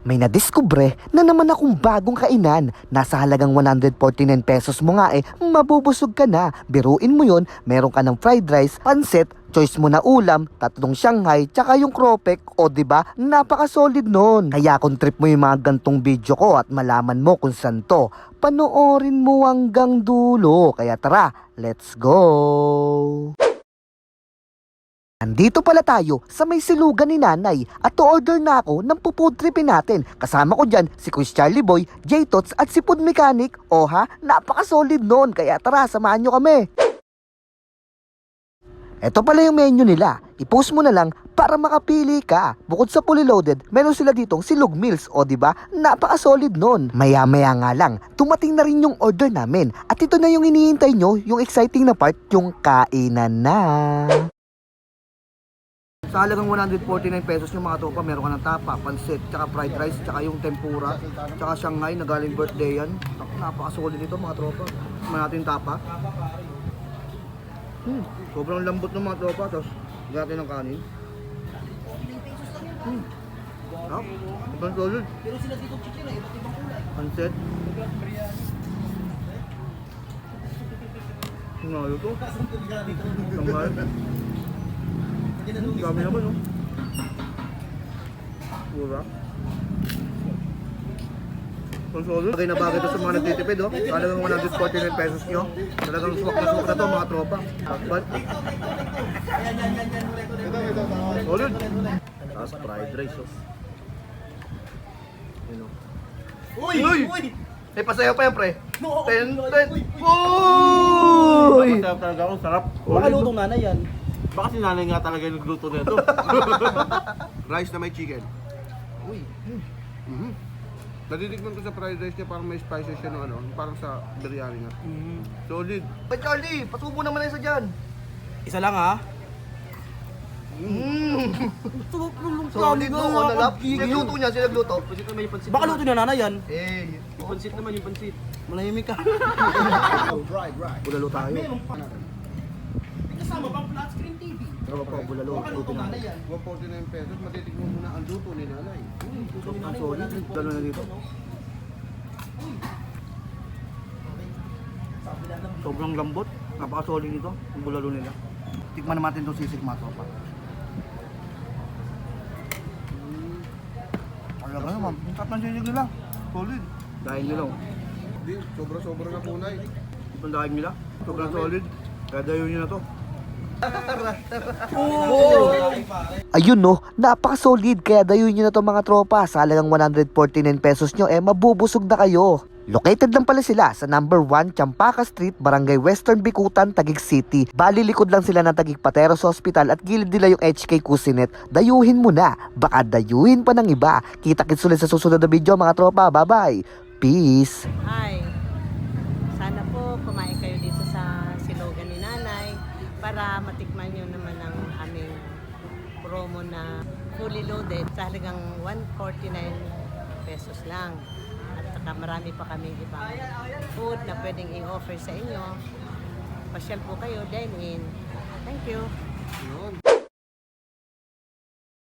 May nadiskubre na naman akong bagong kainan. Nasa halagang 149 pesos mo nga mabubusog ka na. Biruin mo yun, meron ka ng fried rice, pansit, choice mo na ulam, 3 Shanghai, tsaka yung cropek. O diba, napaka-solid nun. Kaya kung trip mo yung mga gantong video ko at malaman mo kung saan to, panoorin mo hanggang dulo. Kaya tara, let's go! Andito pala tayo sa may silugan ni nanay at to-order na ako ng pufood tripin natin. Kasama ko dyan si Quiz Charlie Boy, J-Tots at si Food Mechanic. O ha, napaka-solid nun. Kaya tara, samahan nyo kami. Ito pala yung menu nila. I-post mo na lang para makapili ka. Bukod sa fully loaded, meron sila ditong silog meals. O diba, napaka-solid nun. Maya-maya nga lang, tumating na rin yung order namin. At ito na yung hinihintay nyo, yung exciting na part, yung kainan na. Sa halagang 149 pesos yung mga tropa, meron ka ng tapa, pansit, tsaka fried rice, tsaka yung tempura, tsaka Shanghai na galing birthday yan. Napaka-solid nito mga tropa. Tignan natin tapa. Sobrang lambot ng mga tropa, tapos natin ng kanin. Sobrang solid. Pero sila dito chicken na, iba't ibang kulay. Pansit. Ano ito? Shanghai. Dami naman, no? Pura. Solid. Bagay na bagay ito sa mga nagtitipid, oh. Talagang 149 pesos nyo. Talagang swak na to, mga tropa. But, solid. Tapos fried rice, oh. Yun, oh. Uy! Uy! Eh, pasayaw pa yan, pre. Ten. Uy! Masarap talaga ako, sarap. Baka lutong nanay yan. Baka si nanay nga talaga yung nagluto nito. Rice na may chicken. Uy. Natitikman ko sa fried rice niya, parang may spices siya no, ano, parang sa biryani nga. Solid. But Charlie, pasubo naman na isa dyan. Isa lang ha. Solid mo, nalap. Sinagluto niya, sinagluto. Pansit naman yung pansit. Baka luto na nanay yan. Eh, Yung pansit naman yung pansit. Malahimik ka. bulalo tayo. Kasama pang flat screen TV. Pero pa, bulalo. Baka luto nanay yan. 149 pesos, matitikman muna ang luto ni nanay. Ang solid. Bulalo na dito. Sobrang lambot. Napaka-solid nito. Ang bulalo nila. Tikman naman natin itong sisig mga tropa. Talaga naman. Ang sarap ng sisig nila. Solid. Dahil nila. Hindi, sobra-sobra na kunay. Itong dahil nila. Sobrang solid. Kaya dayo nyo na to. Ayun no, napaka-solid. Kaya dayuin nyo na to mga tropa. Sa halagang 149 pesos nyo, mabubusog na kayo. Located lang pala sila sa number 1 Champaka Street, Barangay Western Bicutan, Taguig City. Bali likod lang sila ng Taguig Pateros Hospital at gilid nila yung HK Cusinet. Dayuhin mo na, baka dayuhin pa ng iba. Kita-kits ulit sa susunod na video mga tropa. Bye-bye. Peace. Hi! Sana po kumain kayo dito sa silogan ni Nanay para matikman nyo naman ang aming promo na fully loaded sa halagang 149 pesos lang. At saka marami pa kami ibang food na pwedeng i-offer sa inyo. Pasyal po kayo, dine in. Thank you! Yun.